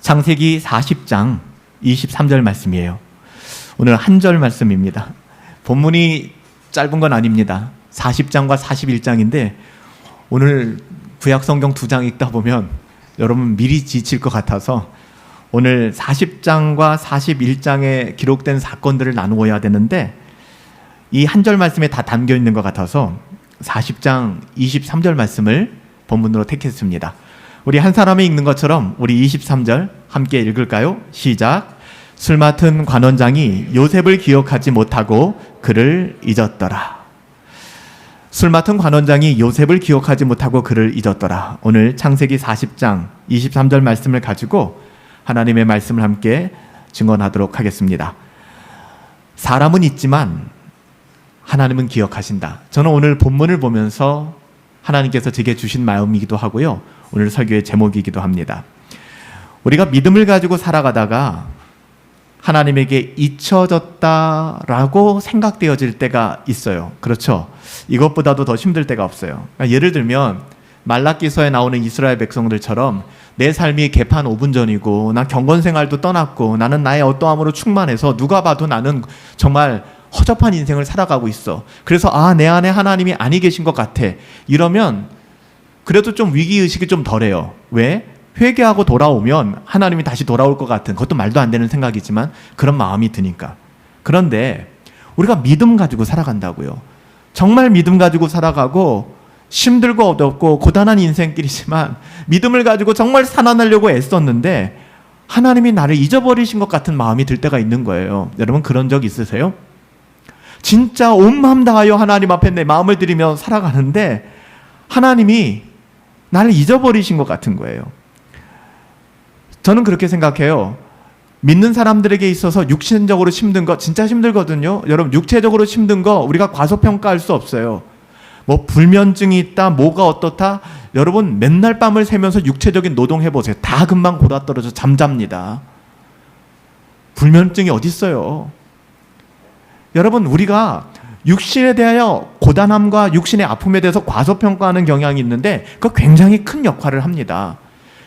창세기 40장 23절 말씀이에요. 오늘 한 절 말씀입니다. 본문이 짧은 건 아닙니다. 40장과 41장인데 오늘 구약성경 2장 읽다 보면 여러분 미리 지칠 것 같아서 오늘 40장과 41장에 기록된 사건들을 나누어야 되는데 이 한 절 말씀에 다 담겨 있는 것 같아서 40장 23절 말씀을 본문으로 택했습니다. 우리 한 사람이 읽는 것처럼 우리 23절 함께 읽을까요? 시작. 술 맡은 관원장이 요셉을 기억하지 못하고 그를 잊었더라. 술 맡은 관원장이 요셉을 기억하지 못하고 그를 잊었더라. 오늘 창세기 40장 23절 말씀을 가지고 하나님의 말씀을 함께 증언하도록 하겠습니다. 사람은 잊지만 하나님은 기억하신다. 저는 오늘 본문을 보면서 하나님께서 제게 주신 마음이기도 하고요. 오늘 설교의 제목이기도 합니다. 우리가 믿음을 가지고 살아가다가 하나님에게 잊혀졌다라고 생각되어질 때가 있어요. 그렇죠? 이것보다도 더 힘들 때가 없어요. 그러니까 예를 들면 말라기서에 나오는 이스라엘 백성들처럼 내 삶이 개판 5분 전이고 나 경건생활도 떠났고 나는 나의 어떠함으로 충만해서 누가 봐도 나는 정말 허접한 인생을 살아가고 있어. 그래서 내 안에 하나님이 아니 계신 것 같아. 이러면 그래도 좀 위기의식이 좀 덜해요. 왜? 회개하고 돌아오면 하나님이 다시 돌아올 것 같은, 그것도 말도 안 되는 생각이지만 그런 마음이 드니까. 그런데 우리가 믿음 가지고 살아간다고요. 정말 믿음 가지고 살아가고 힘들고 어렵고 고단한 인생길이지만 믿음을 가지고 정말 살아나려고 애썼는데 하나님이 나를 잊어버리신 것 같은 마음이 들 때가 있는 거예요. 여러분 그런 적 있으세요? 진짜 온 마음 다하여 하나님 앞에 내 마음을 들이며 살아가는데 하나님이 나를 잊어버리신 것 같은 거예요. 저는 그렇게 생각해요. 믿는 사람들에게 있어서 육신적으로 힘든 거 진짜 힘들거든요. 여러분 육체적으로 힘든 거 우리가 과소평가할 수 없어요. 뭐 불면증이 있다, 뭐가 어떻다. 여러분 맨날 밤을 새면서 육체적인 노동 해보세요. 다 금방 골아떨어져 잠잡니다. 불면증이 어디 있어요? 여러분 우리가 육신에 대하여 고단함과 육신의 아픔에 대해서 과소평가하는 경향이 있는데 그거 굉장히 큰 역할을 합니다.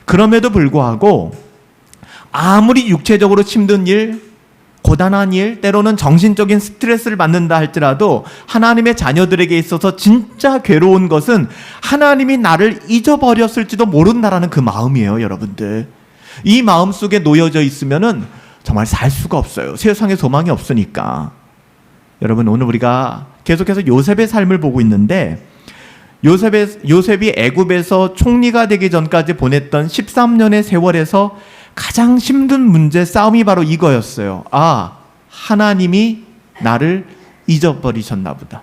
그럼에도 불구하고 아무리 육체적으로 힘든 일, 고단한 일, 때로는 정신적인 스트레스를 받는다 할지라도 하나님의 자녀들에게 있어서 진짜 괴로운 것은 하나님이 나를 잊어버렸을지도 모른다라는 그 마음이에요, 여러분들. 이 마음 속에 놓여져 있으면은 정말 살 수가 없어요. 세상에 소망이 없으니까. 여러분 오늘 우리가 계속해서 요셉의 삶을 보고 있는데 요셉이 애굽에서 총리가 되기 전까지 보냈던 13년의 세월에서 가장 힘든 문제 싸움이 바로 이거였어요. 하나님이 나를 잊어버리셨나 보다.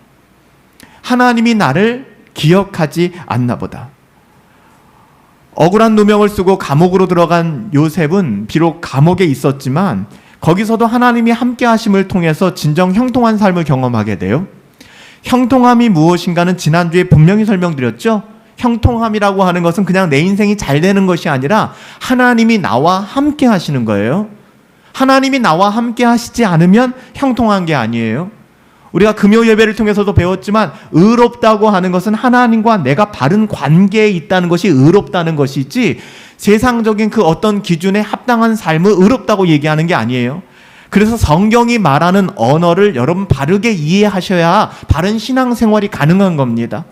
하나님이 나를 기억하지 않나 보다. 억울한 누명을 쓰고 감옥으로 들어간 요셉은 비록 감옥에 있었지만 거기서도 하나님이 함께 하심을 통해서 진정 형통한 삶을 경험하게 돼요. 형통함이 무엇인가는 지난주에 분명히 설명드렸죠. 형통함이라고 하는 것은 그냥 내 인생이 잘 되는 것이 아니라 하나님이 나와 함께 하시는 거예요. 하나님이 나와 함께 하시지 않으면 형통한 게 아니에요. 우리가 금요 예배를 통해서도 배웠지만 의롭다고 하는 것은 하나님과 내가 바른 관계에 있다는 것이 의롭다는 것이지 세상적인 그 어떤 기준에 합당한 삶을 의롭다고 얘기하는 게 아니에요. 그래서 성경이 말하는 언어를 여러분 바르게 이해하셔야 바른 신앙생활이 가능한 겁니다.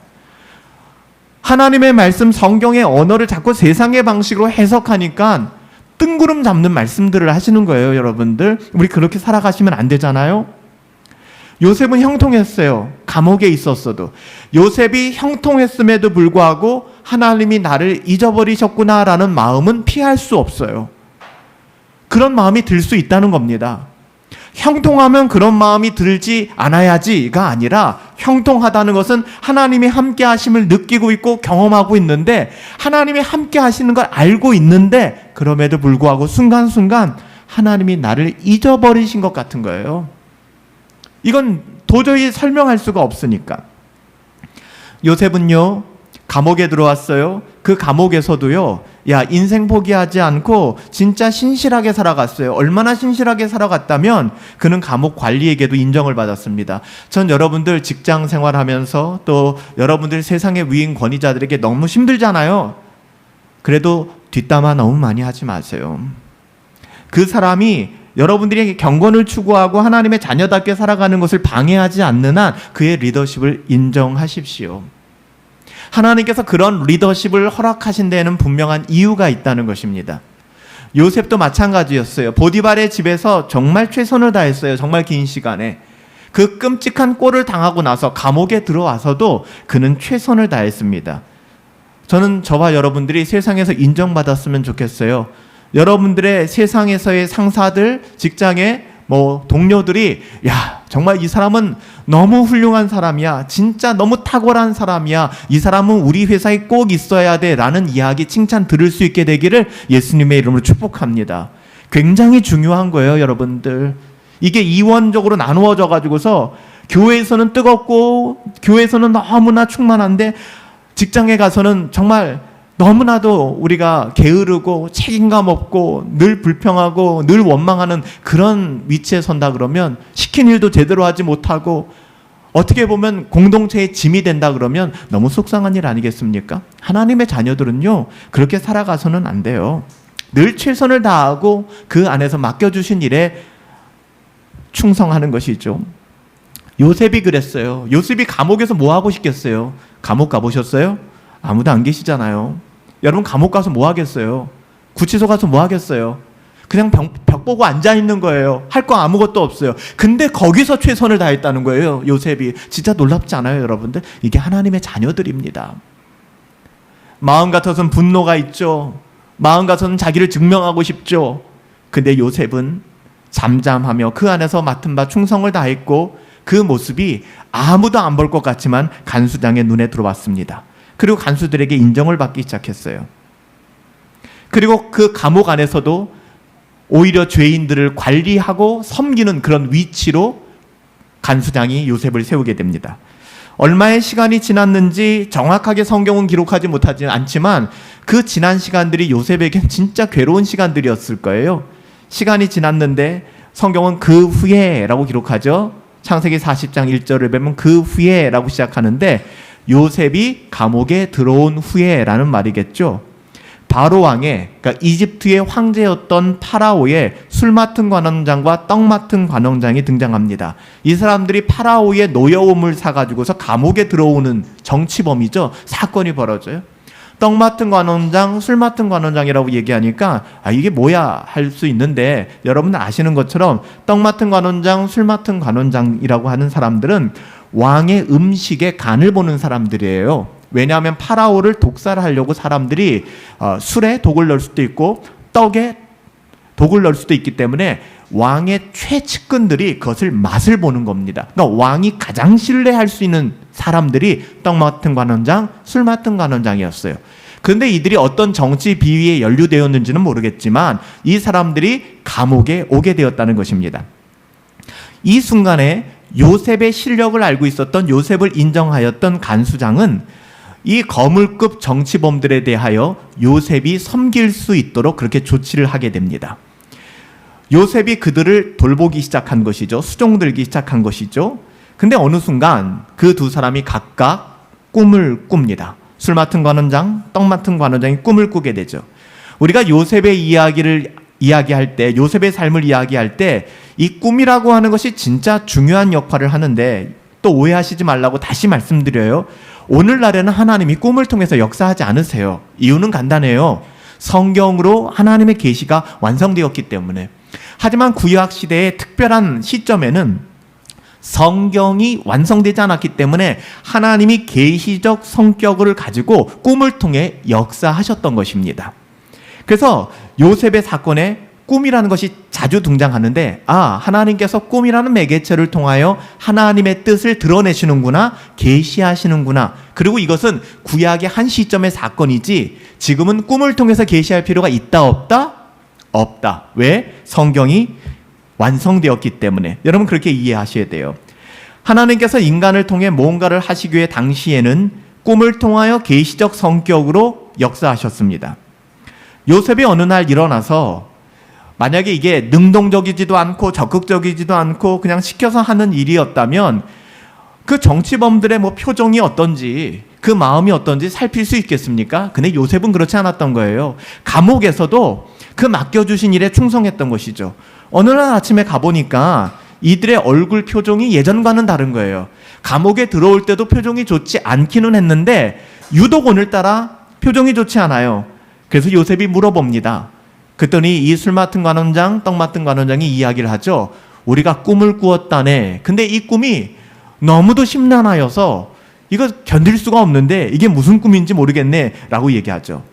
하나님의 말씀 성경의 언어를 자꾸 세상의 방식으로 해석하니까 뜬구름 잡는 말씀들을 하시는 거예요, 여러분들. 우리 그렇게 살아가시면 안 되잖아요. 요셉은 형통했어요. 감옥에 있었어도. 요셉이 형통했음에도 불구하고 하나님이 나를 잊어버리셨구나라는 마음은 피할 수 없어요. 그런 마음이 들 수 있다는 겁니다. 형통하면 그런 마음이 들지 않아야지가 아니라 형통하다는 것은 하나님이 함께 하심을 느끼고 있고 경험하고 있는데 하나님이 함께 하시는 걸 알고 있는데 그럼에도 불구하고 순간순간 하나님이 나를 잊어버리신 것 같은 거예요. 이건 도저히 설명할 수가 없으니까. 요셉은요 감옥에 들어왔어요. 그 감옥에서도요 인생 포기하지 않고 진짜 신실하게 살아갔어요. 얼마나 신실하게 살아갔다면 그는 감옥 관리에게도 인정을 받았습니다. 전 여러분들 직장 생활하면서 또 여러분들 세상의 위인 권위자들에게 너무 힘들잖아요. 그래도 뒷담화 너무 많이 하지 마세요. 그 사람이 여러분들이 경건을 추구하고 하나님의 자녀답게 살아가는 것을 방해하지 않는 한 그의 리더십을 인정하십시오. 하나님께서 그런 리더십을 허락하신 데에는 분명한 이유가 있다는 것입니다. 요셉도 마찬가지였어요. 보디발의 집에서 정말 최선을 다했어요. 정말 긴 시간에. 그 끔찍한 꼴을 당하고 나서 감옥에 들어와서도 그는 최선을 다했습니다. 저는 저와 여러분들이 세상에서 인정받았으면 좋겠어요. 여러분들의 세상에서의 상사들, 직장의 동료들이 야, 정말 이 사람은 너무 훌륭한 사람이야. 진짜 너무 탁월한 사람이야. 이 사람은 우리 회사에 꼭 있어야 돼. 라는 이야기, 칭찬 들을 수 있게 되기를 예수님의 이름으로 축복합니다. 굉장히 중요한 거예요, 여러분들. 이게 이원적으로 나누어져 가지고서 교회에서는 뜨겁고 교회에서는 너무나 충만한데 직장에 가서는 정말 너무나도 우리가 게으르고 책임감 없고 늘 불평하고 늘 원망하는 그런 위치에 선다 그러면 시킨 일도 제대로 하지 못하고 어떻게 보면 공동체의 짐이 된다 그러면 너무 속상한 일 아니겠습니까? 하나님의 자녀들은요, 그렇게 살아가서는 안 돼요. 늘 최선을 다하고 그 안에서 맡겨주신 일에 충성하는 것이죠. 요셉이 그랬어요. 요셉이 감옥에서 뭐 하고 싶겠어요? 감옥 가보셨어요? 아무도 안 계시잖아요. 여러분 감옥 가서 뭐 하겠어요? 구치소 가서 뭐 하겠어요? 그냥 벽 보고 앉아 있는 거예요. 할 거 아무것도 없어요. 근데 거기서 최선을 다했다는 거예요. 요셉이. 진짜 놀랍지 않아요, 여러분들? 이게 하나님의 자녀들입니다. 마음 같아서는 분노가 있죠. 마음 같아서는 자기를 증명하고 싶죠. 근데 요셉은 잠잠하며 그 안에서 맡은 바 충성을 다했고 그 모습이 아무도 안 볼 것 같지만 간수장의 눈에 들어왔습니다. 그리고 간수들에게 인정을 받기 시작했어요. 그리고 그 감옥 안에서도 오히려 죄인들을 관리하고 섬기는 그런 위치로 간수장이 요셉을 세우게 됩니다. 얼마의 시간이 지났는지 정확하게 성경은 기록하지 못하지 않지만 그 지난 시간들이 요셉에겐 진짜 괴로운 시간들이었을 거예요. 시간이 지났는데 성경은 그 후에라고 기록하죠. 창세기 40장 1절을 보면 그 후에라고 시작하는데 요셉이 감옥에 들어온 후에라는 말이겠죠. 바로 왕의, 그러니까 이집트의 황제였던 파라오의 술 맡은 관원장과 떡 맡은 관원장이 등장합니다. 이 사람들이 파라오의 노여움을 사가지고서 감옥에 들어오는 정치범이죠. 사건이 벌어져요. 떡 맡은 관원장, 술 맡은 관원장이라고 얘기하니까 이게 뭐야 할 수 있는데 여러분 아시는 것처럼 떡 맡은 관원장, 술 맡은 관원장이라고 하는 사람들은 왕의 음식에 간을 보는 사람들이에요. 왜냐하면 파라오를 독살하려고 사람들이 술에 독을 넣을 수도 있고 떡에 독을 넣을 수도 있기 때문에 왕의 최측근들이 그것을 맛을 보는 겁니다. 그러니까 왕이 가장 신뢰할 수 있는 사람들이 떡 맡은 관원장, 술 맡은 관원장이었어요. 그런데 이들이 어떤 정치 비위에 연루되었는지는 모르겠지만 이 사람들이 감옥에 오게 되었다는 것입니다. 이 순간에 요셉의 실력을 알고 있었던, 요셉을 인정하였던 간수장은 이 거물급 정치범들에 대하여 요셉이 섬길 수 있도록 그렇게 조치를 하게 됩니다. 요셉이 그들을 돌보기 시작한 것이죠. 수종 들기 시작한 것이죠. 근데 어느 순간 그 두 사람이 각각 꿈을 꿉니다. 술 맡은 관원장, 떡 맡은 관원장이 꿈을 꾸게 되죠. 우리가 요셉의 이야기를 이야기할 때, 요셉의 삶을 이야기할 때 이 꿈이라고 하는 것이 진짜 중요한 역할을 하는데 또 오해하시지 말라고 다시 말씀드려요. 오늘날에는 하나님이 꿈을 통해서 역사하지 않으세요. 이유는 간단해요. 성경으로 하나님의 계시가 완성되었기 때문에. 하지만 구약 시대의 특별한 시점에는 성경이 완성되지 않았기 때문에 하나님이 계시적 성격을 가지고 꿈을 통해 역사하셨던 것입니다. 그래서 요셉의 사건에 꿈이라는 것이 자주 등장하는데 하나님께서 꿈이라는 매개체를 통하여 하나님의 뜻을 드러내시는구나, 계시하시는구나. 그리고 이것은 구약의 한 시점의 사건이지 지금은 꿈을 통해서 계시할 필요가 있다 없다? 없다. 왜? 성경이 완성되었기 때문에. 여러분 그렇게 이해하셔야 돼요. 하나님께서 인간을 통해 뭔가를 하시기 위해 당시에는 꿈을 통하여 계시적 성격으로 역사하셨습니다. 요셉이 어느 날 일어나서 만약에 이게 능동적이지도 않고 적극적이지도 않고 그냥 시켜서 하는 일이었다면 그 정치범들의 표정이 어떤지, 그 마음이 어떤지 살필 수 있겠습니까? 근데 요셉은 그렇지 않았던 거예요. 감옥에서도 그 맡겨주신 일에 충성했던 것이죠. 어느 날 아침에 가보니까 이들의 얼굴 표정이 예전과는 다른 거예요. 감옥에 들어올 때도 표정이 좋지 않기는 했는데 유독 오늘따라 표정이 좋지 않아요. 그래서 요셉이 물어봅니다. 그랬더니 이 술 맡은 관원장, 떡 맡은 관원장이 이야기를 하죠. 우리가 꿈을 꾸었다네. 근데 이 꿈이 너무도 심란하여서 이거 견딜 수가 없는데 이게 무슨 꿈인지 모르겠네 라고 얘기하죠.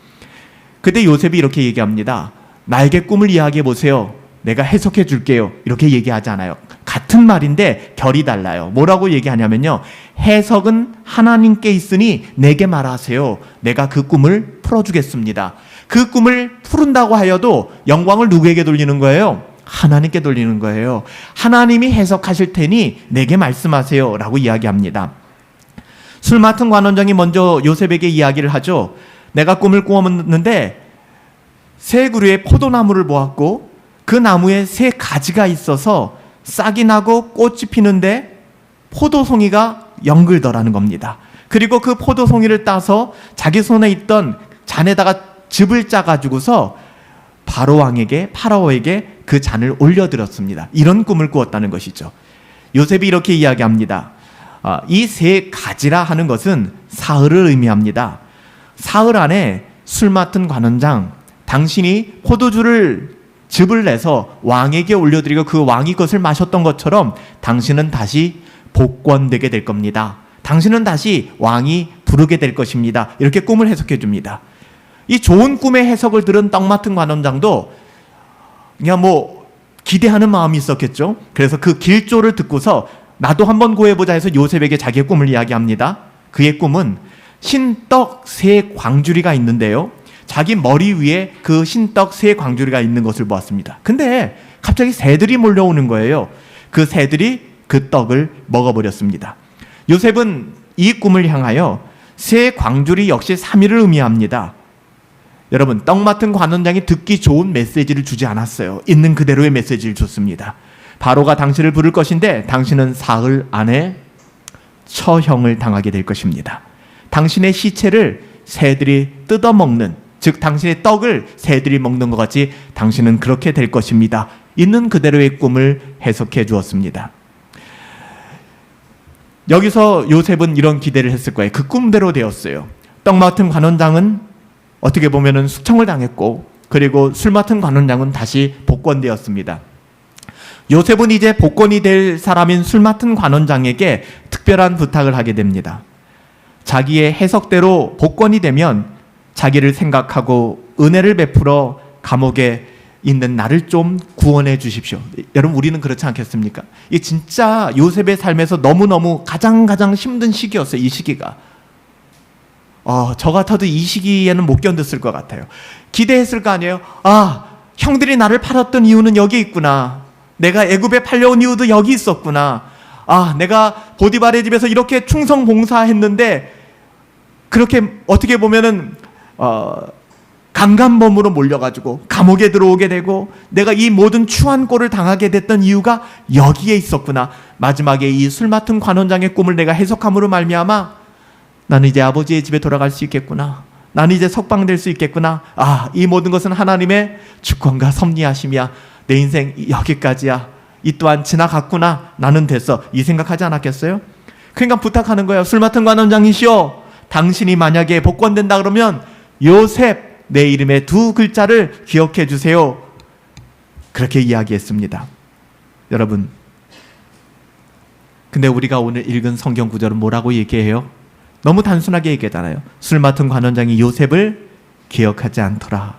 그때 요셉이 이렇게 얘기합니다. 나에게 꿈을 이야기해 보세요. 내가 해석해 줄게요. 이렇게 얘기하지 않아요. 같은 말인데 결이 달라요. 뭐라고 얘기하냐면요. 해석은 하나님께 있으니 내게 말하세요. 내가 그 꿈을 풀어주겠습니다. 그 꿈을 푸른다고 하여도 영광을 누구에게 돌리는 거예요? 하나님께 돌리는 거예요. 하나님이 해석하실 테니 내게 말씀하세요 라고 이야기합니다. 술 맡은 관원장이 먼저 요셉에게 이야기를 하죠. 내가 꿈을 꾸었는데 세 그루의 포도나무를 보았고 그 나무에 세 가지가 있어서 싹이 나고 꽃이 피는데 포도송이가 연글더라는 겁니다. 그리고 그 포도송이를 따서 자기 손에 있던 잔에다가 즙을 짜가지고서 파라오에게 그 잔을 올려드렸습니다. 이런 꿈을 꾸었다는 것이죠. 요셉이 이렇게 이야기합니다. 이 세 가지라 하는 것은 사흘을 의미합니다. 사흘 안에 술 맡은 관원장, 당신이 포도주를 즙을 내서 왕에게 올려드리고 그 왕이 그것을 마셨던 것처럼 당신은 다시 복권되게 될 겁니다. 당신은 다시 왕이 부르게 될 것입니다. 이렇게 꿈을 해석해 줍니다. 이 좋은 꿈의 해석을 들은 떡 맡은 관원장도 그냥 기대하는 마음이 있었겠죠. 그래서 그 길조를 듣고서 나도 한번 구해보자 해서 요셉에게 자기의 꿈을 이야기합니다. 그의 꿈은 신떡 세 광주리가 있는데요. 자기 머리 위에 그 신떡 세 광주리가 있는 것을 보았습니다. 근데 갑자기 새들이 몰려오는 거예요. 그 새들이 그 떡을 먹어버렸습니다. 요셉은 이 꿈을 향하여 세 광주리 역시 3일을 의미합니다. 여러분, 떡 맡은 관원장이 듣기 좋은 메시지를 주지 않았어요. 있는 그대로의 메시지를 줬습니다. 바로가 당신을 부를 것인데 당신은 사흘 안에 처형을 당하게 될 것입니다. 당신의 시체를 새들이 뜯어먹는, 즉 당신의 떡을 새들이 먹는 것 같이 당신은 그렇게 될 것입니다. 있는 그대로의 꿈을 해석해 주었습니다. 여기서 요셉은 이런 기대를 했을 거예요. 그 꿈대로 되었어요. 떡 맡은 관원장은 어떻게 보면은 숙청을 당했고, 그리고 술 맡은 관원장은 다시 복권되었습니다. 요셉은 이제 복권이 될 사람인 술 맡은 관원장에게 특별한 부탁을 하게 됩니다. 자기의 해석대로 복권이 되면 자기를 생각하고 은혜를 베풀어 감옥에 있는 나를 좀 구원해 주십시오. 여러분, 우리는 그렇지 않겠습니까? 이 진짜 요셉의 삶에서 너무너무 가장 힘든 시기였어요. 이 시기가. 저 같아도 이 시기에는 못 견뎠을 것 같아요. 기대했을 거 아니에요. 형들이 나를 팔았던 이유는 여기 있구나. 내가 애굽에 팔려온 이유도 여기 있었구나. 내가 보디발의 집에서 이렇게 충성 봉사했는데 그렇게 어떻게 보면은 강간범으로 몰려가지고 감옥에 들어오게 되고 내가 이 모든 추한 꼴을 당하게 됐던 이유가 여기에 있었구나. 마지막에 이 술 맡은 관원장의 꿈을 내가 해석함으로 말미암아 나는 이제 아버지의 집에 돌아갈 수 있겠구나. 나는 이제 석방될 수 있겠구나. 이 모든 것은 하나님의 주권과 섭리하심이야. 내 인생 여기까지야. 이 또한 지나갔구나. 나는 됐어. 이 생각하지 않았겠어요? 그러니까 부탁하는 거예요. 술 맡은 관원장이시오. 당신이 만약에 복권된다 그러면 요셉, 내 이름의 두 글자를 기억해 주세요. 그렇게 이야기했습니다. 여러분, 근데 우리가 오늘 읽은 성경 구절은 뭐라고 얘기해요? 너무 단순하게 얘기하잖아요. 술 맡은 관원장이 요셉을 기억하지 않더라.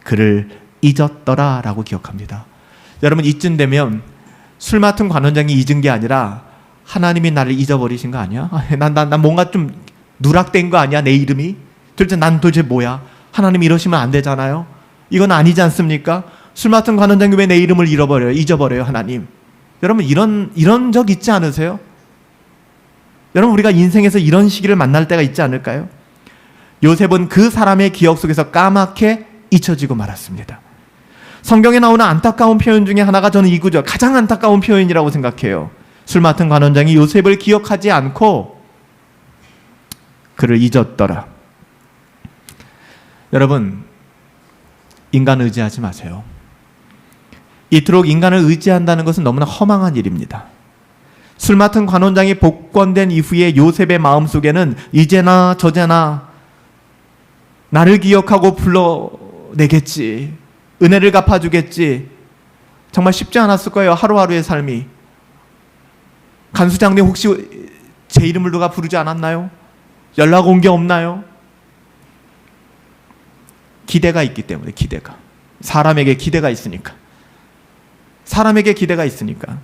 그를 잊었더라 라고 기억합니다. 여러분, 이쯤 되면 술 맡은 관원장이 잊은 게 아니라 하나님이 나를 잊어버리신 거 아니야? 난 뭔가 좀 누락된 거 아니야? 내 이름이? 난 도대체 뭐야? 하나님 이러시면 안 되잖아요. 이건 아니지 않습니까? 술 맡은 관원장이 왜 내 이름을 잊어버려요 하나님? 여러분, 이런 적 있지 않으세요? 여러분, 우리가 인생에서 이런 시기를 만날 때가 있지 않을까요? 요셉은 그 사람의 기억 속에서 까맣게 잊혀지고 말았습니다. 성경에 나오는 안타까운 표현 중에 하나가 저는 이 구절, 가장 안타까운 표현이라고 생각해요. 술 맡은 관원장이 요셉을 기억하지 않고 그를 잊었더라. 여러분, 인간을 의지하지 마세요. 이토록 인간을 의지한다는 것은 너무나 허망한 일입니다. 술 맡은 관원장이 복권된 이후에 요셉의 마음속에는 이제나 저제나 나를 기억하고 불러내겠지, 은혜를 갚아주겠지. 정말 쉽지 않았을 거예요. 하루하루의 삶이. 간수장님 혹시 제 이름을 누가 부르지 않았나요? 연락 온 게 없나요? 기대가 있기 때문에. 기대가. 사람에게 기대가 있으니까. 사람에게 기대가 있으니까.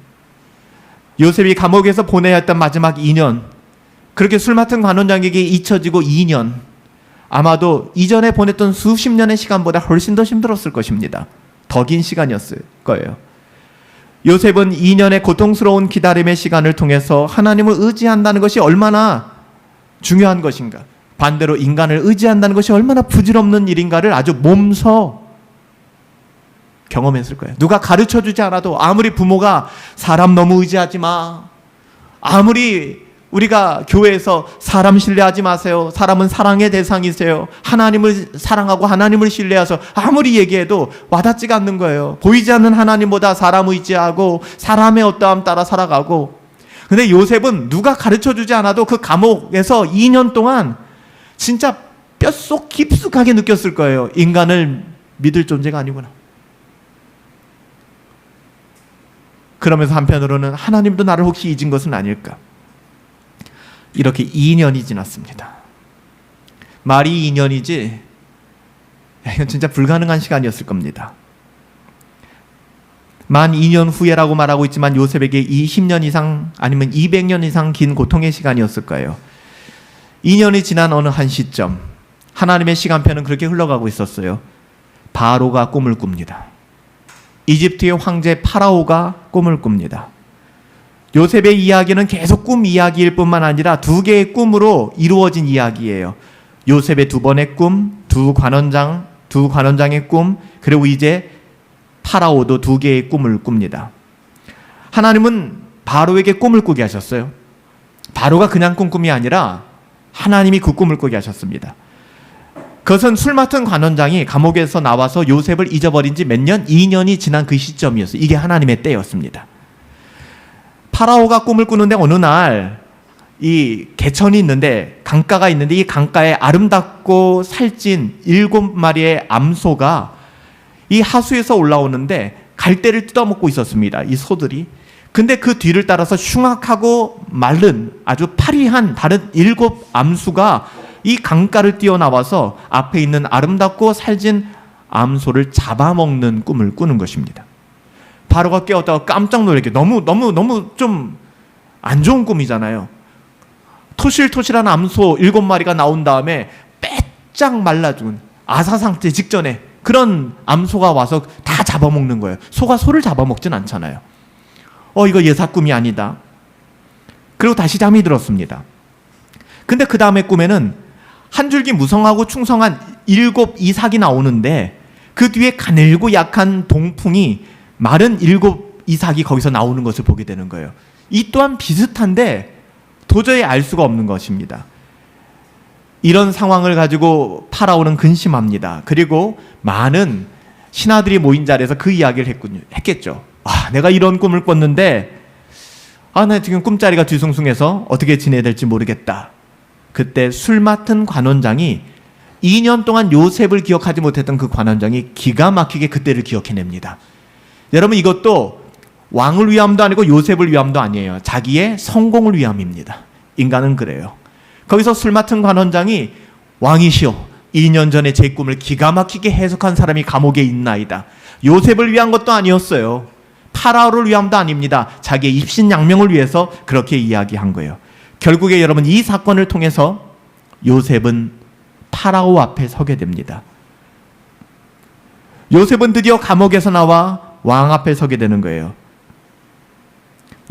요셉이 감옥에서 보내야 했던 마지막 2년, 그렇게 술 맡은 관원장에게 잊혀지고 2년, 아마도 이전에 보냈던 수십 년의 시간보다 훨씬 더 힘들었을 것입니다. 더 긴 시간이었을 거예요. 요셉은 2년의 고통스러운 기다림의 시간을 통해서 하나님을 의지한다는 것이 얼마나 중요한 것인가, 반대로 인간을 의지한다는 것이 얼마나 부질없는 일인가를 아주 몸소 경험했을 거예요. 누가 가르쳐주지 않아도, 아무리 부모가 사람 너무 의지하지 마, 아무리 우리가 교회에서 사람 신뢰하지 마세요, 사람은 사랑의 대상이세요, 하나님을 사랑하고 하나님을 신뢰해서 아무리 얘기해도 와닿지가 않는 거예요. 보이지 않는 하나님보다 사람 의지하고 사람의 어떠함 따라 살아가고. 근데 요셉은 누가 가르쳐주지 않아도 그 감옥에서 2년 동안 진짜 뼛속 깊숙하게 느꼈을 거예요. 인간을 믿을 존재가 아니구나. 그러면서 한편으로는 하나님도 나를 혹시 잊은 것은 아닐까. 이렇게 2년이 지났습니다. 말이 2년이지 이건 진짜 불가능한 시간이었을 겁니다. 만 2년 후에라고 말하고 있지만 요셉에게 20년 이상 아니면 200년 이상 긴 고통의 시간이었을 거예요. 2년이 지난 어느 한 시점, 하나님의 시간표는 그렇게 흘러가고 있었어요. 바로가 꿈을 꿉니다. 이집트의 황제 파라오가 꿈을 꿉니다. 요셉의 이야기는 계속 꿈 이야기일 뿐만 아니라 두 개의 꿈으로 이루어진 이야기예요. 요셉의 두 번의 꿈, 두 관원장의 꿈, 그리고 이제 파라오도 두 개의 꿈을 꿉니다. 하나님은 바로에게 꿈을 꾸게 하셨어요. 바로가 그냥 꾼 꿈이 아니라 하나님이 그 꿈을 꾸게 하셨습니다. 그것은 술 맡은 관원장이 감옥에서 나와서 요셉을 잊어버린 지 몇 년? 2년이 지난 그 시점이었어요. 이게 하나님의 때였습니다. 파라오가 꿈을 꾸는데 어느 날 이 개천이 있는데, 강가가 있는데, 이 강가에 아름답고 살찐 7마리의 암소가 이 하수에서 올라오는데 갈대를 뜯어먹고 있었습니다. 이 소들이. 근데 그 뒤를 따라서 흉악하고 마른 아주 파리한 다른 7 암수가 이 강가를 뛰어나와서 앞에 있는 아름답고 살찐 암소를 잡아먹는 꿈을 꾸는 것입니다. 바로가 깨었다가 깜짝 놀랐게, 너무 좀 안 좋은 꿈이잖아요. 토실토실한 암소 7마리가 나온 다음에 빼짝 말라 죽은, 아사상태 직전에 그런 암소가 와서 다 잡아먹는 거예요. 소가 소를 잡아먹진 않잖아요. 이거 예사 꿈이 아니다. 그리고 다시 잠이 들었습니다. 근데 그 다음에 꿈에는 한 줄기 무성하고 충성한 7 이삭이 나오는데 그 뒤에 가늘고 약한 동풍이 마른 7 이삭이 거기서 나오는 것을 보게 되는 거예요. 이 또한 비슷한데 도저히 알 수가 없는 것입니다. 이런 상황을 가지고 파라오는 근심합니다. 그리고 많은 신하들이 모인 자리에서 그 이야기를 했겠죠. 내가 이런 꿈을 꿨는데 나 지금 꿈자리가 뒤숭숭해서 어떻게 지내야 될지 모르겠다. 그때 술 맡은 관원장이 2년 동안 요셉을 기억하지 못했던 그 관원장이 기가 막히게 그때를 기억해냅니다. 여러분, 이것도 왕을 위함도 아니고 요셉을 위함도 아니에요. 자기의 성공을 위함입니다. 인간은 그래요. 거기서 술 맡은 관원장이, 왕이시여, 2년 전에 제 꿈을 기가 막히게 해석한 사람이 감옥에 있나이다. 요셉을 위한 것도 아니었어요. 파라오를 위함도 아닙니다. 자기의 입신양명을 위해서 그렇게 이야기한 거예요. 결국에 여러분, 이 사건을 통해서 요셉은 파라오 앞에 서게 됩니다. 요셉은 드디어 감옥에서 나와 왕 앞에 서게 되는 거예요.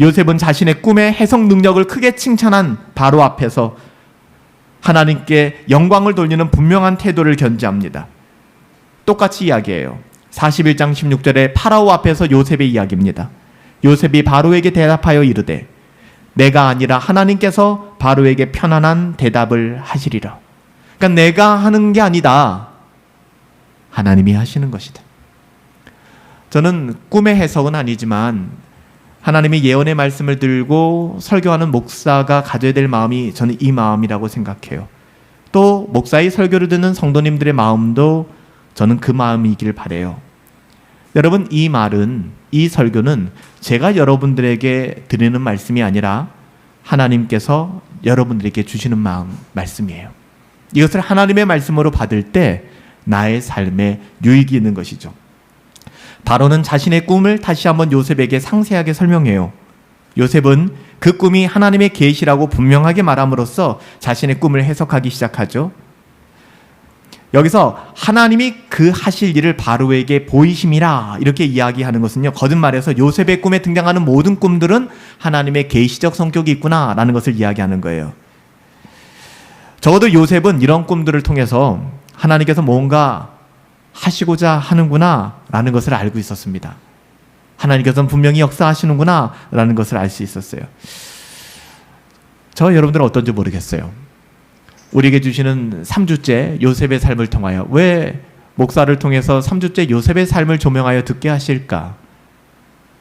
요셉은 자신의 꿈의 해석 능력을 크게 칭찬한 바로 앞에서 하나님께 영광을 돌리는 분명한 태도를 견지합니다. 똑같이 이야기해요. 41장 16절에 파라오 앞에서 요셉의 이야기입니다. 요셉이 바로에게 대답하여 이르되 내가 아니라 하나님께서 바로에게 편안한 대답을 하시리라. 그러니까 내가 하는 게 아니다. 하나님이 하시는 것이다. 저는 꿈의 해석은 아니지만 하나님이 예언의 말씀을 들고 설교하는 목사가 가져야 될 마음이 저는 이 마음이라고 생각해요. 또 목사의 설교를 듣는 성도님들의 마음도 저는 그 마음이길 바라요. 여러분, 이 말은, 이 설교는 제가 여러분들에게 드리는 말씀이 아니라 하나님께서 여러분들에게 주시는 말씀이에요. 이것을 하나님의 말씀으로 받을 때 나의 삶에 유익이 있는 것이죠. 바로는 자신의 꿈을 다시 한번 요셉에게 상세하게 설명해요. 요셉은 그 꿈이 하나님의 계시라고 분명하게 말함으로써 자신의 꿈을 해석하기 시작하죠. 여기서 하나님이 그 하실 일을 바로에게 보이심이라 이렇게 이야기하는 것은요, 거듭말해서 요셉의 꿈에 등장하는 모든 꿈들은 하나님의 계시적 성격이 있구나라는 것을 이야기하는 거예요. 적어도 요셉은 이런 꿈들을 통해서 하나님께서 뭔가 하시고자 하는구나 라는 것을 알고 있었습니다. 하나님께서는 분명히 역사하시는구나 라는 것을 알 수 있었어요. 저 여러분들은 어떤지 모르겠어요. 우리에게 주시는 3주째 요셉의 삶을 통하여 왜 목사를 통해서 3주째 요셉의 삶을 조명하여 듣게 하실까?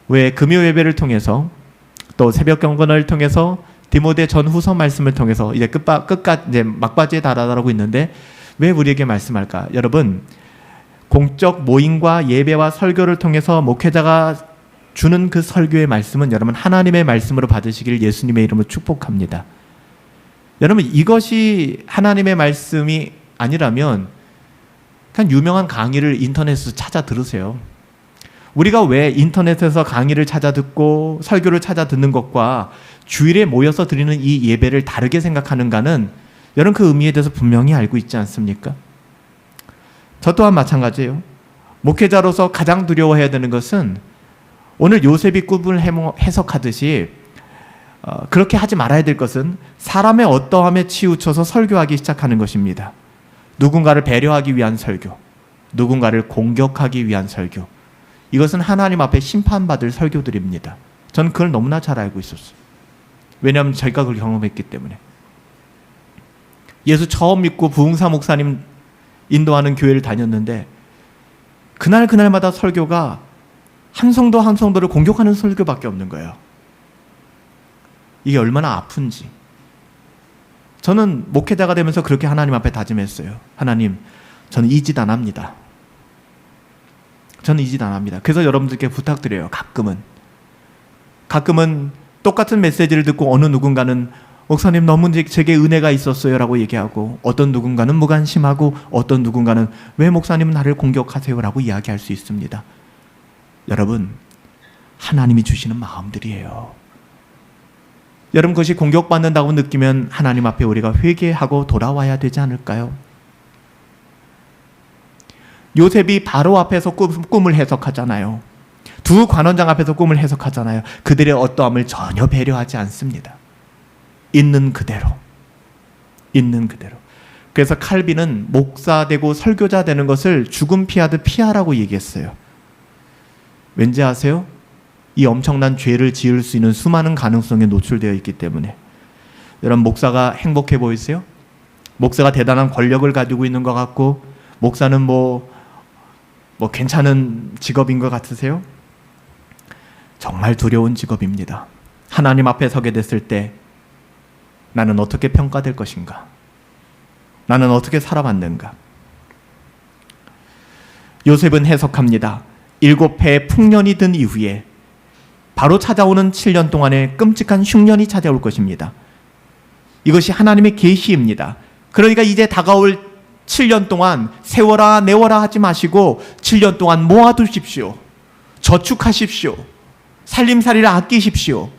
왜 금요 예배를 통해서 또 새벽 경건을 통해서 디모데 전후서 말씀을 통해서 이제 끝까지 이제 막바지에 달아나고 있는데 왜 우리에게 말씀할까? 여러분, 공적 모임과 예배와 설교를 통해서 목회자가 주는 그 설교의 말씀은 여러분 하나님의 말씀으로 받으시길 예수님의 이름으로 축복합니다. 여러분, 이것이 하나님의 말씀이 아니라면 그냥 유명한 강의를 인터넷에서 찾아 들으세요. 우리가 왜 인터넷에서 강의를 찾아 듣고 설교를 찾아 듣는 것과 주일에 모여서 드리는 이 예배를 다르게 생각하는가는 여러분 그 의미에 대해서 분명히 알고 있지 않습니까? 저 또한 마찬가지예요. 목회자로서 가장 두려워해야 되는 것은 오늘 요셉이 꿈을 해석하듯이 그렇게 하지 말아야 될 것은 사람의 어떠함에 치우쳐서 설교하기 시작하는 것입니다. 누군가를 배려하기 위한 설교, 누군가를 공격하기 위한 설교, 이것은 하나님 앞에 심판받을 설교들입니다. 저는 그걸 너무나 잘 알고 있었어요. 왜냐하면 저희가 그걸 경험했기 때문에. 예수 처음 믿고 부흥사 목사님 인도하는 교회를 다녔는데 그날마다 설교가 한 성도 한 성도를 공격하는 설교밖에 없는 거예요. 이게 얼마나 아픈지. 저는 목회자가 되면서 그렇게 하나님 앞에 다짐했어요. 하나님, 저는 이 짓 안 합니다. 저는 이 짓 안 합니다. 그래서 여러분들께 부탁드려요. 가끔은 똑같은 메시지를 듣고 어느 누군가는 목사님 너무 제게 은혜가 있었어요 라고 얘기하고, 어떤 누군가는 무관심하고, 어떤 누군가는 왜 목사님은 나를 공격하세요 라고 이야기할 수 있습니다. 여러분, 하나님이 주시는 마음들이에요. 여러분, 그것이 공격받는다고 느끼면 하나님 앞에 우리가 회개하고 돌아와야 되지 않을까요? 요셉이 바로 앞에서 꿈을 해석하잖아요. 두 관원장 앞에서 꿈을 해석하잖아요. 그들의 어떠함을 전혀 배려하지 않습니다. 있는 그대로. 그래서 칼빈은 목사 되고 설교자 되는 것을 죽음 피하듯 피하라고 얘기했어요. 왠지 아세요? 이 엄청난 죄를 지을 수 있는 수많은 가능성에 노출되어 있기 때문에. 여러분, 목사가 행복해 보이세요? 목사가 대단한 권력을 가지고 있는 것 같고, 목사는 뭐 괜찮은 직업인 것 같으세요? 정말 두려운 직업입니다. 하나님 앞에 서게 됐을 때 나는 어떻게 평가될 것인가? 나는 어떻게 살아왔는가? 요셉은 해석합니다. 7해의 풍년이 든 이후에 바로 찾아오는 7년 동안에 끔찍한 흉년이 찾아올 것입니다. 이것이 하나님의 계시입니다. 그러니까 이제 다가올 7년 동안 세워라 내워라 하지 마시고 7년 동안 모아두십시오. 저축하십시오. 살림살이를 아끼십시오.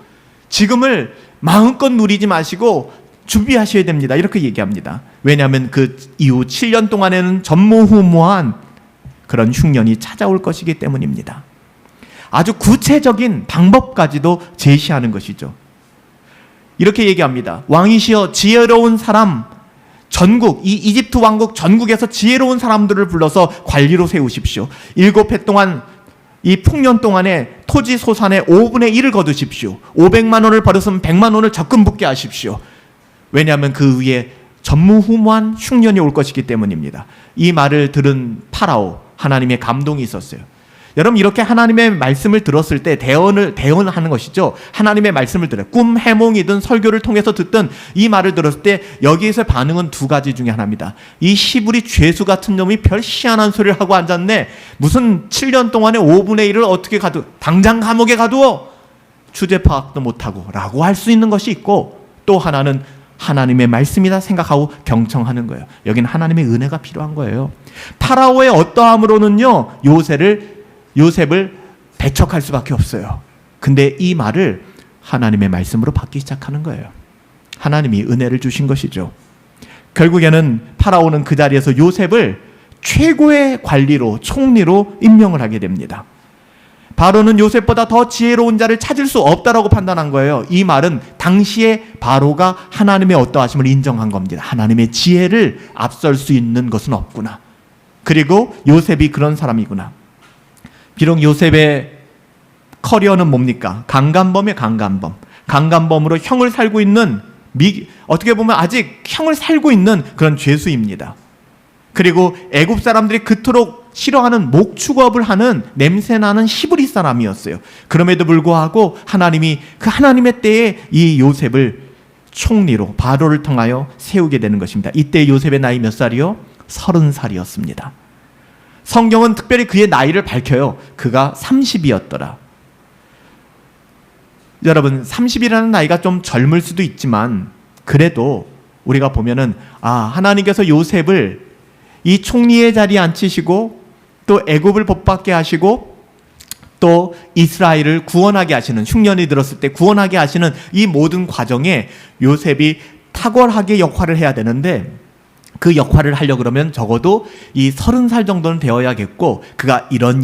지금을 마음껏 누리지 마시고 준비하셔야 됩니다. 이렇게 얘기합니다. 왜냐하면 그 이후 7년 동안에는 전무후무한 그런 흉년이 찾아올 것이기 때문입니다. 아주 구체적인 방법까지도 제시하는 것이죠. 이렇게 얘기합니다. 왕이시여 지혜로운 사람, 전국, 이 이집트 왕국 전국에서 지혜로운 사람들을 불러서 관리로 세우십시오. 7해 동안 이 풍년 동안에 토지 소산의 5분의 1을 거두십시오. 500만 원을 벌었으면 100만 원을 적금 붙게 하십시오. 왜냐하면 그 위에 전무후무한 흉년이 올 것이기 때문입니다. 이 말을 들은 파라오, 하나님의 감동이 있었어요. 여러분, 이렇게 하나님의 말씀을 들었을 때 대언하는 것이죠. 하나님의 말씀을 들어요. 꿈, 해몽이든 설교를 통해서 듣든 이 말을 들었을 때 여기에서 반응은 두 가지 중에 하나입니다. 이 시부리 죄수 같은 놈이 별 희한한 소리를 하고 앉았네. 무슨 7년 동안에 5분의 1을 어떻게 당장 감옥에 가두어. 주제 파악도 못하고 라고 할 수 있는 것이 있고, 또 하나는 하나님의 말씀이다 생각하고 경청하는 거예요. 여기는 하나님의 은혜가 필요한 거예요. 파라오의 어떠함으로는요 요셉을 배척할 수밖에 없어요. 근데 이 말을 하나님의 말씀으로 받기 시작하는 거예요. 하나님이 은혜를 주신 것이죠. 결국에는 파라오는 그 자리에서 요셉을 최고의 관리로, 총리로 임명을 하게 됩니다. 바로는 요셉보다 더 지혜로운 자를 찾을 수 없다라고 판단한 거예요. 이 말은 당시에 바로가 하나님의 어떠하심을 인정한 겁니다. 하나님의 지혜를 앞설 수 있는 것은 없구나. 그리고 요셉이 그런 사람이구나. 비록 요셉의 커리어는 뭡니까? 강간범이에요. 강간범으로 형을 살고 있는, 어떻게 보면 아직 형을 살고 있는 그런 죄수입니다. 그리고 애굽 사람들이 그토록 싫어하는 목축업을 하는 냄새나는 히브리 사람이었어요. 그럼에도 불구하고 하나님이 그 하나님의 때에 이 요셉을 총리로 바로를 통하여 세우게 되는 것입니다. 이때 요셉의 나이 몇 살이요? 30살이었습니다. 성경은 특별히 그의 나이를 밝혀요. 그가 30이었더라. 여러분, 30이라는 나이가 좀 젊을 수도 있지만 그래도 우리가 보면은 하나님께서 요셉을 이 총리의 자리에 앉히시고 또 애굽을 복받게 하시고 또 이스라엘을 구원하게 하시는, 흉년이 들었을 때 구원하게 하시는 이 모든 과정에 요셉이 탁월하게 역할을 해야 되는데, 그 역할을 하려고 그러면 적어도 이 30살 정도는 되어야겠고, 그가 이런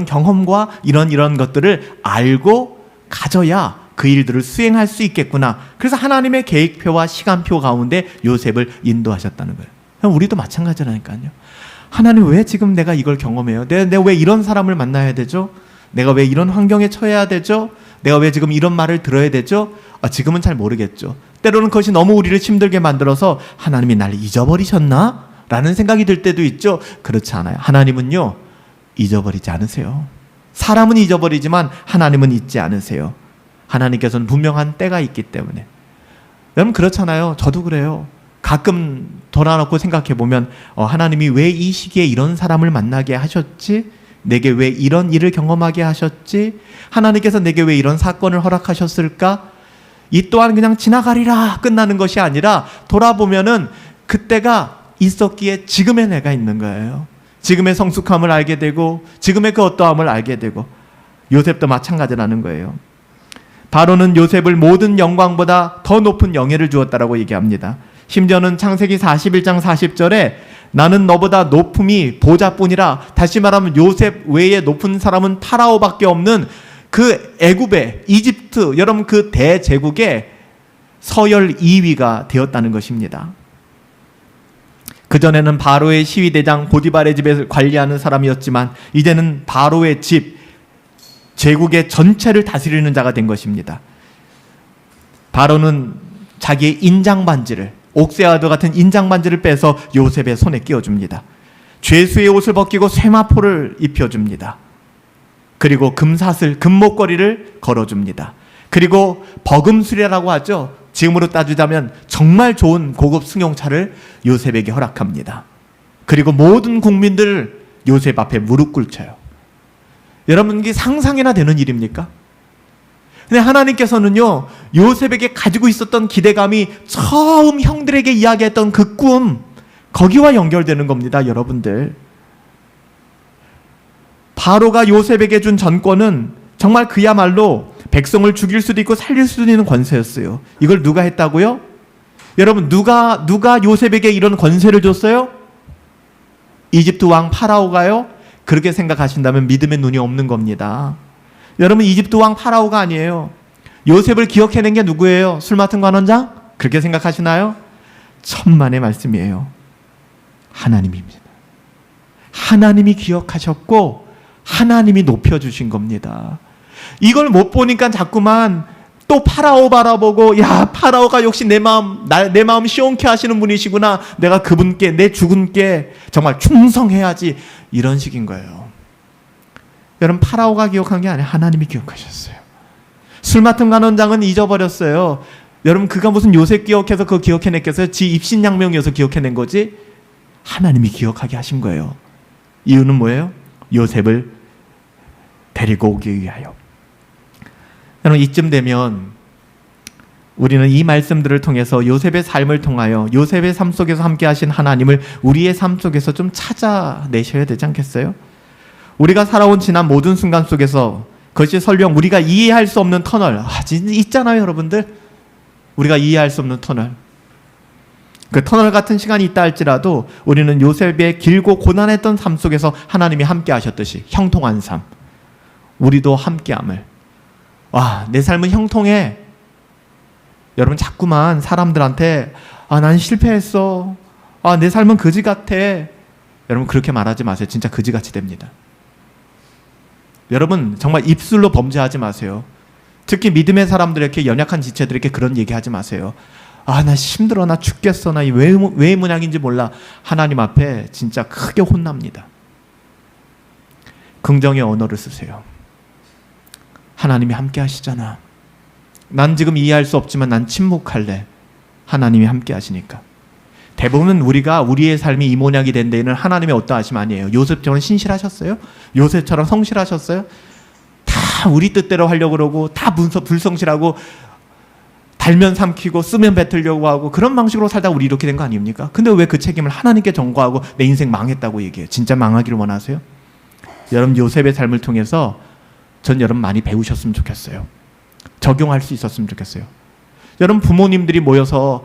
경험과 이런 것들을 알고 가져야 그 일들을 수행할 수 있겠구나. 그래서 하나님의 계획표와 시간표 가운데 요셉을 인도하셨다는 거예요. 우리도 마찬가지라니까요. 하나님, 왜 지금 내가 이걸 경험해요? 내가 왜 이런 사람을 만나야 되죠? 내가 왜 이런 환경에 처해야 되죠? 내가 왜 지금 이런 말을 들어야 되죠? 지금은 잘 모르겠죠. 때로는 그것이 너무 우리를 힘들게 만들어서 하나님이 날 잊어버리셨나? 라는 생각이 들 때도 있죠. 그렇지 않아요. 하나님은요, 잊어버리지 않으세요. 사람은 잊어버리지만 하나님은 잊지 않으세요. 하나님께서는 분명한 때가 있기 때문에. 여러분, 그렇잖아요. 저도 그래요. 가끔 돌아놓고 생각해보면 하나님이 왜 이 시기에 이런 사람을 만나게 하셨지? 내게 왜 이런 일을 경험하게 하셨지? 하나님께서 내게 왜 이런 사건을 허락하셨을까? 이 또한 그냥 지나가리라 끝나는 것이 아니라 돌아보면은 그때가 있었기에 지금의 내가 있는 거예요. 지금의 성숙함을 알게 되고 지금의 그 어떠함을 알게 되고, 요셉도 마찬가지라는 거예요. 바로는 요셉을 모든 영광보다 더 높은 영예를 주었다라고 얘기합니다. 심지어는 창세기 41장 40절에 나는 너보다 높음이 보좌뿐이라, 다시 말하면 요셉 외에 높은 사람은 파라오밖에 없는 그 애굽의 이집트, 여러분 그 대제국의 서열 2위가 되었다는 것입니다. 그전에는 바로의 시위대장 보디발의 집에 관리하는 사람이었지만 이제는 바로의 집, 제국의 전체를 다스리는 자가 된 것입니다. 바로는 자기의 인장반지를, 옥새와도 같은 인장반지를 빼서 요셉의 손에 끼워줍니다. 죄수의 옷을 벗기고 쇠마포를 입혀줍니다. 그리고 금사슬, 금목걸이를 걸어줍니다. 그리고 버금수레라고 하죠. 지금으로 따지자면 정말 좋은 고급 승용차를 요셉에게 허락합니다. 그리고 모든 국민들 요셉 앞에 무릎 꿇쳐요. 여러분, 이게 상상이나 되는 일입니까? 근데 하나님께서는요, 요셉에게 가지고 있었던 기대감이 처음 형들에게 이야기했던 그 꿈, 거기와 연결되는 겁니다, 여러분들. 바로가 요셉에게 준 전권은 정말 그야말로 백성을 죽일 수도 있고 살릴 수도 있는 권세였어요. 이걸 누가 했다고요? 여러분, 누가 요셉에게 이런 권세를 줬어요? 이집트 왕 파라오가요? 그렇게 생각하신다면 믿음의 눈이 없는 겁니다. 여러분, 이집트 왕 파라오가 아니에요. 요셉을 기억해낸 게 누구예요? 술 맡은 관원장? 그렇게 생각하시나요? 천만의 말씀이에요. 하나님입니다. 하나님이 기억하셨고 하나님이 높여주신 겁니다. 이걸 못 보니까 자꾸만 또 파라오 바라보고, 야, 파라오가 역시 내 마음 시원케 하시는 분이시구나. 내가 그분께, 내 주군께 정말 충성해야지. 이런 식인 거예요. 여러분, 파라오가 기억한 게 아니라 하나님이 기억하셨어요. 술 맡은 간원장은 잊어버렸어요. 여러분, 그가 무슨 요셉 기억해서 그거 기억해냈겠어요? 지 입신양명이어서 기억해낸 거지? 하나님이 기억하게 하신 거예요. 이유는 뭐예요? 요셉을 데리고 오기 위하여. 여러분, 이쯤 되면 우리는 이 말씀들을 통해서 요셉의 삶을 통하여 요셉의 삶 속에서 함께 하신 하나님을 우리의 삶 속에서 좀 찾아내셔야 되지 않겠어요? 우리가 살아온 지난 모든 순간 속에서 그것이 설령 우리가 이해할 수 없는 터널, 있잖아요, 여러분들. 우리가 이해할 수 없는 터널. 그 터널 같은 시간이 있다 할지라도 우리는 요셉의 길고 고난했던 삶 속에서 하나님이 함께 하셨듯이 형통한 삶, 우리도 함께함을. 와, 내 삶은 형통해. 여러분, 자꾸만 사람들한테 난 실패했어. 내 삶은 거지 같아. 여러분, 그렇게 말하지 마세요. 진짜 거지같이 됩니다. 여러분, 정말 입술로 범죄하지 마세요. 특히 믿음의 사람들에게, 연약한 지체들에게 그런 얘기하지 마세요. 나 힘들어, 나 죽겠어, 나 왜 문양인지 몰라. 하나님 앞에 진짜 크게 혼납니다. 긍정의 언어를 쓰세요. 하나님이 함께 하시잖아. 난 지금 이해할 수 없지만 난 침묵할래. 하나님이 함께 하시니까. 대부분 우리가 우리의 삶이 이 모양이 된 데에는 하나님의 어떠하심 아니에요. 요셉처럼 신실하셨어요? 요셉처럼 성실하셨어요? 다 우리 뜻대로 하려고 그러고, 다 불성실하고, 달면 삼키고 쓰면 뱉으려고 하고, 그런 방식으로 살다가 우리 이렇게 된 거 아닙니까? 근데 왜 그 책임을 하나님께 전가하고 내 인생 망했다고 얘기해요? 진짜 망하기를 원하세요? 여러분, 요셉의 삶을 통해서 전 여러분 많이 배우셨으면 좋겠어요. 적용할 수 있었으면 좋겠어요. 여러분, 부모님들이 모여서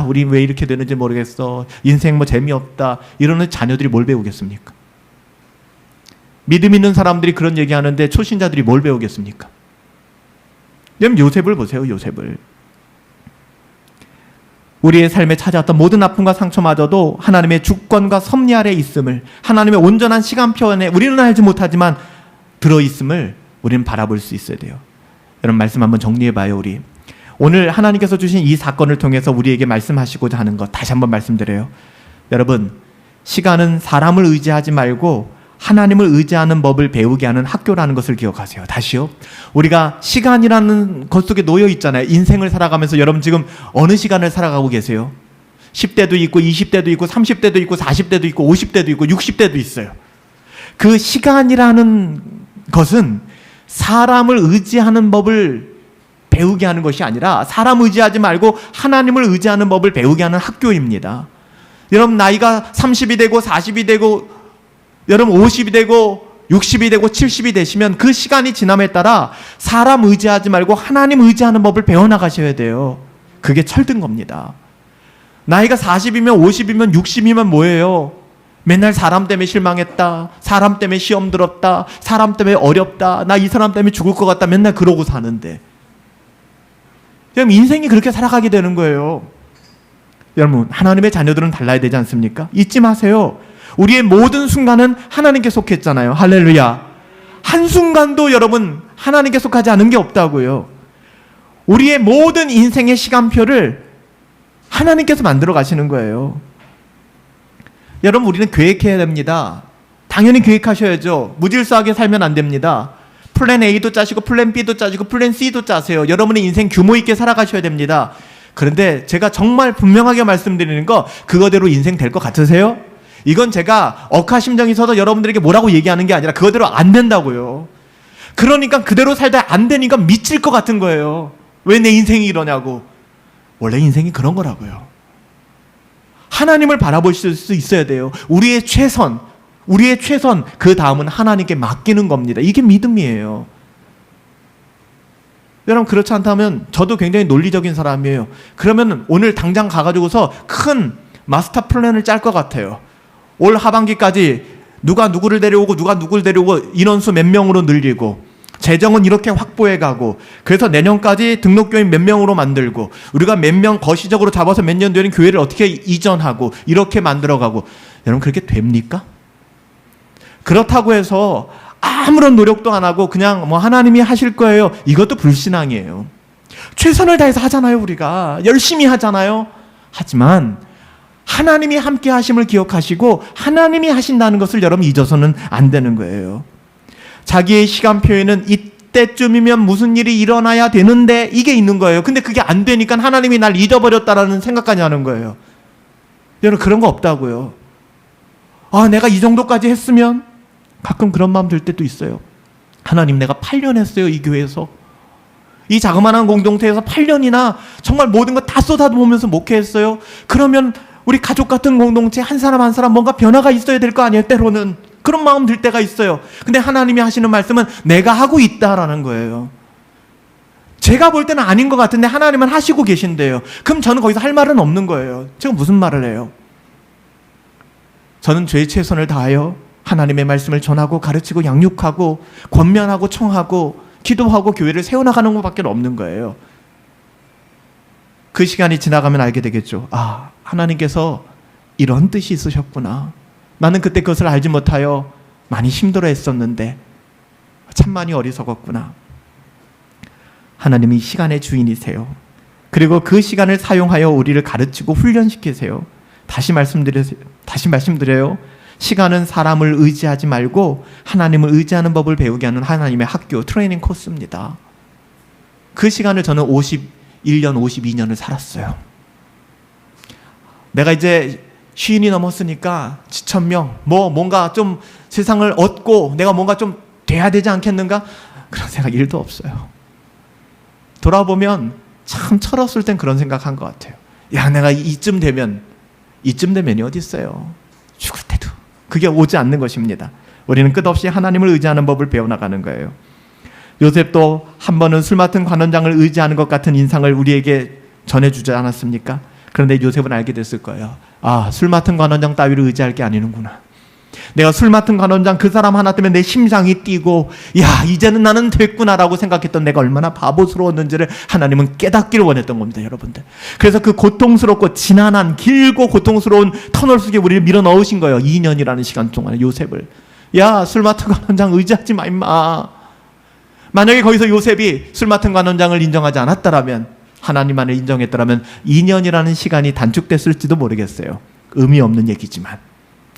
우리 왜 이렇게 되는지 모르겠어, 인생 뭐 재미없다 이러는 자녀들이 뭘 배우겠습니까? 믿음 있는 사람들이 그런 얘기하는데 초신자들이 뭘 배우겠습니까? 여러분, 요셉을 보세요. 요셉을. 우리의 삶에 찾아왔던 모든 아픔과 상처마저도 하나님의 주권과 섭리 아래 있음을, 하나님의 온전한 시간표 안에 우리는 알지 못하지만 들어있음을 우리는 바라볼 수 있어야 돼요. 여러분, 말씀 한번 정리해봐요. 우리 오늘 하나님께서 주신 이 사건을 통해서 우리에게 말씀하시고자 하는 것 다시 한번 말씀드려요. 여러분, 시간은 사람을 의지하지 말고 하나님을 의지하는 법을 배우게 하는 학교라는 것을 기억하세요. 다시요. 우리가 시간이라는 것 속에 놓여 있잖아요. 인생을 살아가면서 여러분 지금 어느 시간을 살아가고 계세요? 10대도 있고 20대도 있고 30대도 있고 40대도 있고 50대도 있고 60대도 있어요. 그 시간이라는 것은 사람을 의지하는 법을 배우게 하는 것이 아니라 사람 의지하지 말고 하나님을 의지하는 법을 배우게 하는 학교입니다. 여러분, 나이가 30이 되고 40이 되고 여러분 50이 되고 60이 되고 70이 되시면 그 시간이 지남에 따라 사람 의지하지 말고 하나님 의지하는 법을 배워나가셔야 돼요. 그게 철든 겁니다. 나이가 40이면 50이면 60이면 뭐예요? 맨날 사람 때문에 실망했다, 사람 때문에 시험 들었다, 사람 때문에 어렵다, 나 이 사람 때문에 죽을 것 같다, 맨날 그러고 사는데 여러분, 인생이 그렇게 살아가게 되는 거예요. 여러분, 하나님의 자녀들은 달라야 되지 않습니까? 잊지 마세요. 우리의 모든 순간은 하나님께 속했잖아요. 할렐루야. 한순간도 여러분 하나님께 속하지 않은 게 없다고요. 우리의 모든 인생의 시간표를 하나님께서 만들어 가시는 거예요. 여러분, 우리는 계획해야 됩니다. 당연히 계획하셔야죠. 무질서하게 살면 안 됩니다. 플랜 A도 짜시고 플랜 B도 짜시고 플랜 C도 짜세요. 여러분의 인생 규모 있게 살아가셔야 됩니다. 그런데 제가 정말 분명하게 말씀드리는 거, 그거대로 인생 될 것 같으세요? 이건 제가 억하심정이 있어서 여러분들에게 뭐라고 얘기하는 게 아니라 그거대로 안 된다고요. 그러니까 그대로 살다 안 되니까 미칠 것 같은 거예요. 왜 내 인생이 이러냐고. 원래 인생이 그런 거라고요. 하나님을 바라보실 수 있어야 돼요. 우리의 최선, 그 다음은 하나님께 맡기는 겁니다. 이게 믿음이에요. 여러분, 그렇지 않다면 저도 굉장히 논리적인 사람이에요. 그러면 오늘 당장 가가지고서 큰 마스터 플랜을 짤 것 같아요. 올 하반기까지 누가 누구를 데려오고 누가 누구를 데려오고 인원수 몇 명으로 늘리고 재정은 이렇게 확보해가고, 그래서 내년까지 등록교인 몇 명으로 만들고, 우리가 몇 명 거시적으로 잡아서 몇 년 뒤에는 교회를 어떻게 이전하고 이렇게 만들어가고. 여러분, 그렇게 됩니까? 그렇다고 해서 아무런 노력도 안 하고 그냥 뭐 하나님이 하실 거예요, 이것도 불신앙이에요. 최선을 다해서 하잖아요. 우리가 열심히 하잖아요. 하지만 하나님이 함께 하심을 기억하시고 하나님이 하신다는 것을 여러분 잊어서는 안 되는 거예요. 자기의 시간표에는 이때쯤이면 무슨 일이 일어나야 되는데 이게 있는 거예요. 근데 그게 안 되니까 하나님이 날 잊어버렸다라는 생각까지 하는 거예요. 여러분 그런 거 없다고요. 내가 이 정도까지 했으면, 가끔 그런 마음 들 때도 있어요. 하나님, 내가 8년 했어요. 이 교회에서, 이 자그마한 공동체에서 8년이나 정말 모든 거 다 쏟아부으면서 목회했어요. 그러면 우리 가족 같은 공동체 한 사람 한 사람 뭔가 변화가 있어야 될 거 아니에요. 때로는 그런 마음 들 때가 있어요. 근데 하나님이 하시는 말씀은 내가 하고 있다라는 거예요. 제가 볼 때는 아닌 것 같은데 하나님은 하시고 계신대요. 그럼 저는 거기서 할 말은 없는 거예요. 제가 무슨 말을 해요? 저는 저의 최선을 다하여 하나님의 말씀을 전하고 가르치고 양육하고 권면하고 청하고 기도하고 교회를 세워나가는 것밖에 없는 거예요. 그 시간이 지나가면 알게 되겠죠. 하나님께서 이런 뜻이 있으셨구나. 나는 그때 그것을 알지 못하여 많이 힘들어 했었는데 참 많이 어리석었구나. 하나님이 시간의 주인이세요. 그리고 그 시간을 사용하여 우리를 가르치고 훈련시키세요. 다시 말씀드려요. 시간은 사람을 의지하지 말고 하나님을 의지하는 법을 배우게 하는 하나님의 학교, 트레이닝 코스입니다. 그 시간을 저는 51년, 52년을 살았어요. 내가 이제 쉰이 넘었으니까 지천명, 뭔가 좀 세상을 얻고 내가 뭔가 좀 돼야 되지 않겠는가? 그런 생각 1도 없어요. 돌아보면 참 철없을 땐 그런 생각한 것 같아요. 내가 이쯤 되면이 어디 있어요? 죽을 때도. 그게 오지 않는 것입니다. 우리는 끝없이 하나님을 의지하는 법을 배워나가는 거예요. 요셉도 한 번은 술 맡은 관원장을 의지하는 것 같은 인상을 우리에게 전해주지 않았습니까? 그런데 요셉은 알게 됐을 거예요. 술 맡은 관원장 따위를 의지할 게 아니는구나. 내가 술 맡은 관원장 그 사람 하나 때문에 내 심장이 뛰고 이제는 나는 됐구나라고 생각했던 내가 얼마나 바보스러웠는지를 하나님은 깨닫기를 원했던 겁니다. 여러분들. 그래서 그 고통스럽고 지난한 길고 고통스러운 터널 속에 우리를 밀어넣으신 거예요. 2년이라는 시간 동안에 요셉을. 술 맡은 관원장 의지하지 마 임마. 만약에 거기서 요셉이 술 맡은 관원장을 인정하지 않았다라면, 하나님만을 인정했더라면 2년이라는 시간이 단축됐을지도 모르겠어요. 의미 없는 얘기지만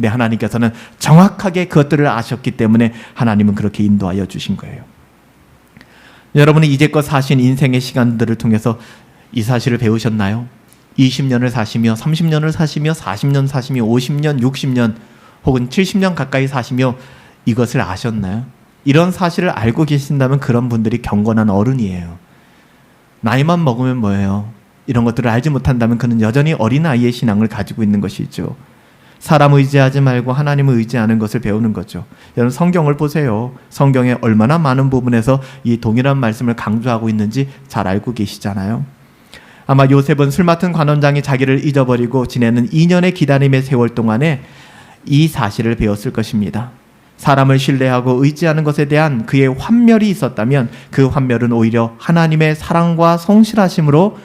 하나님께서는 정확하게 그것들을 아셨기 때문에 하나님은 그렇게 인도하여 주신 거예요. 여러분이 이제껏 사신 인생의 시간들을 통해서 이 사실을 배우셨나요? 20년을 사시며 30년을 사시며 40년 사시며 50년, 60년 혹은 70년 가까이 사시며 이것을 아셨나요? 이런 사실을 알고 계신다면 그런 분들이 경건한 어른이에요. 나이만 먹으면 뭐예요? 이런 것들을 알지 못한다면 그는 여전히 어린아이의 신앙을 가지고 있는 것이죠. 사람 의지하지 말고 하나님을 의지하는 것을 배우는 거죠. 여러분 성경을 보세요. 성경에 얼마나 많은 부분에서 이 동일한 말씀을 강조하고 있는지 잘 알고 계시잖아요. 아마 요셉은 술 맡은 관원장이 자기를 잊어버리고 지내는 2년의 기다림의 세월 동안에 이 사실을 배웠을 것입니다. 사람을 신뢰하고 의지하는 것에 대한 그의 환멸이 있었다면 그 환멸은 오히려 하나님의 사랑과 성실하심으로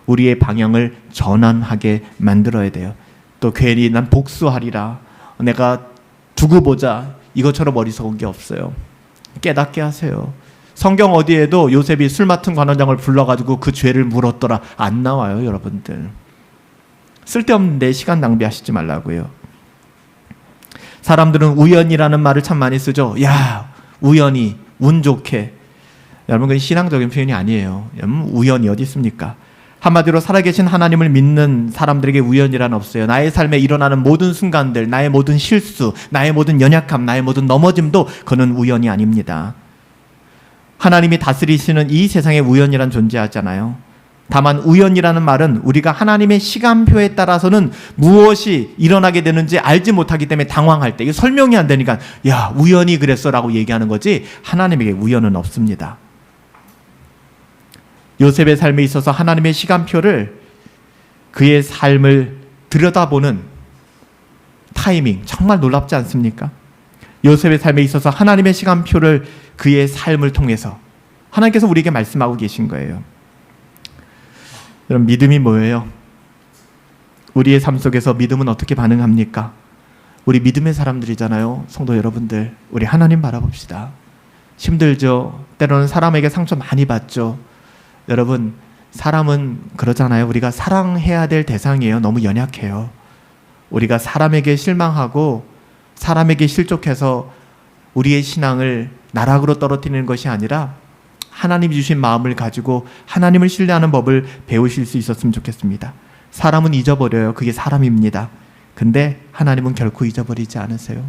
우리의 방향을 전환하게 만들어야 돼요. 또 괜히 난 복수하리라, 내가 두고 보자, 이것처럼 어리석은 게 없어요. 깨닫게 하세요. 성경 어디에도 요셉이 술 맡은 관원장을 불러가지고 그 죄를 물었더라 안 나와요. 여러분들 쓸데없는 내 시간 낭비하시지 말라고요. 사람들은 우연이라는 말을 참 많이 쓰죠. 우연히, 운 좋게. 여러분 그건 신앙적인 표현이 아니에요. 여러분 우연이 어디 있습니까? 한마디로 살아계신 하나님을 믿는 사람들에게 우연이란 없어요. 나의 삶에 일어나는 모든 순간들, 나의 모든 실수, 나의 모든 연약함, 나의 모든 넘어짐도 그는 우연이 아닙니다. 하나님이 다스리시는 이 세상에 우연이란 존재하잖아요. 다만 우연이라는 말은 우리가 하나님의 시간표에 따라서는 무엇이 일어나게 되는지 알지 못하기 때문에 당황할 때, 이게 설명이 안 되니까 우연히 그랬어 라고 얘기하는 거지, 하나님에게 우연은 없습니다. 요셉의 삶에 있어서 하나님의 시간표를, 그의 삶을 들여다보는 타이밍 정말 놀랍지 않습니까? 요셉의 삶에 있어서 하나님의 시간표를 그의 삶을 통해서 하나님께서 우리에게 말씀하고 계신 거예요. 여러분 믿음이 뭐예요? 우리의 삶 속에서 믿음은 어떻게 반응합니까? 우리 믿음의 사람들이잖아요. 성도 여러분들, 우리 하나님 바라봅시다. 힘들죠. 때로는 사람에게 상처 많이 받죠. 여러분 사람은 그러잖아요. 우리가 사랑해야 될 대상이에요. 너무 연약해요. 우리가 사람에게 실망하고 사람에게 실족해서 우리의 신앙을 나락으로 떨어뜨리는 것이 아니라 하나님이 주신 마음을 가지고 하나님을 신뢰하는 법을 배우실 수 있었으면 좋겠습니다. 사람은 잊어버려요. 그게 사람입니다. 근데 하나님은 결코 잊어버리지 않으세요.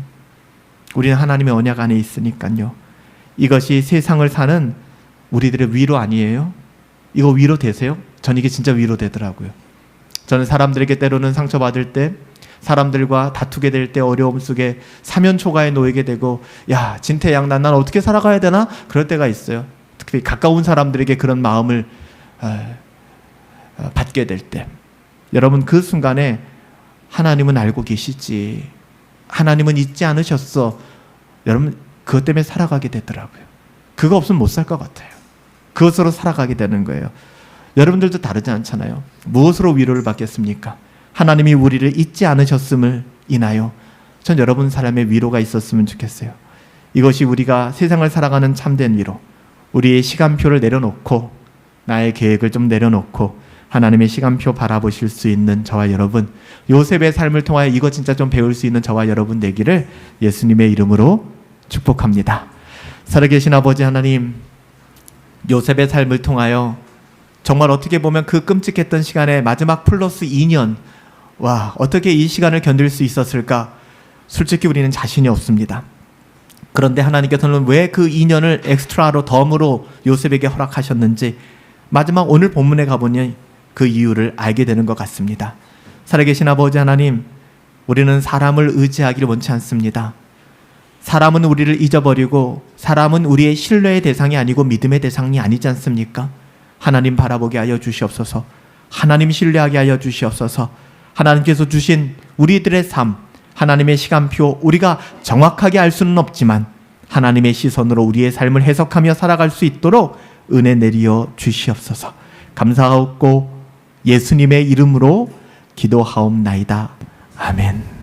우리는 하나님의 언약 안에 있으니까요. 이것이 세상을 사는 우리들의 위로 아니에요? 이거 위로 되세요? 전 이게 진짜 위로 되더라고요. 저는 사람들에게 때로는 상처받을 때, 사람들과 다투게 될 때 어려움 속에 사면초가에 놓이게 되고, 야 진퇴양난 난 어떻게 살아가야 되나? 그럴 때가 있어요. 특히 가까운 사람들에게 그런 마음을 받게 될 때, 여러분 그 순간에 하나님은 알고 계시지, 하나님은 잊지 않으셨어, 여러분 그것 때문에 살아가게 되더라고요. 그거 없으면 못 살 것 같아요. 그것으로 살아가게 되는 거예요. 여러분들도 다르지 않잖아요. 무엇으로 위로를 받겠습니까? 하나님이 우리를 잊지 않으셨음을 인하여 전 여러분 사람의 위로가 있었으면 좋겠어요. 이것이 우리가 세상을 살아가는 참된 위로, 우리의 시간표를 내려놓고 나의 계획을 좀 내려놓고 하나님의 시간표 바라보실 수 있는 저와 여러분, 요셉의 삶을 통하여 이거 진짜 좀 배울 수 있는 저와 여러분 되기를 예수님의 이름으로 축복합니다. 살아계신 아버지 하나님, 요셉의 삶을 통하여 정말 어떻게 보면 그 끔찍했던 시간에 마지막 플러스 2년, 와 어떻게 이 시간을 견딜 수 있었을까? 솔직히 우리는 자신이 없습니다. 그런데 하나님께서는 왜 그 2년을 엑스트라로 덤으로 요셉에게 허락하셨는지 마지막 오늘 본문에 가보니 그 이유를 알게 되는 것 같습니다. 살아계신 아버지 하나님, 우리는 사람을 의지하기를 원치 않습니다. 사람은 우리를 잊어버리고 사람은 우리의 신뢰의 대상이 아니고 믿음의 대상이 아니지 않습니까? 하나님 바라보게 하여 주시옵소서. 하나님 신뢰하게 하여 주시옵소서. 하나님께서 주신 우리들의 삶, 하나님의 시간표, 우리가 정확하게 알 수는 없지만 하나님의 시선으로 우리의 삶을 해석하며 살아갈 수 있도록 은혜 내리어 주시옵소서. 감사하옵고 예수님의 이름으로 기도하옵나이다. 아멘.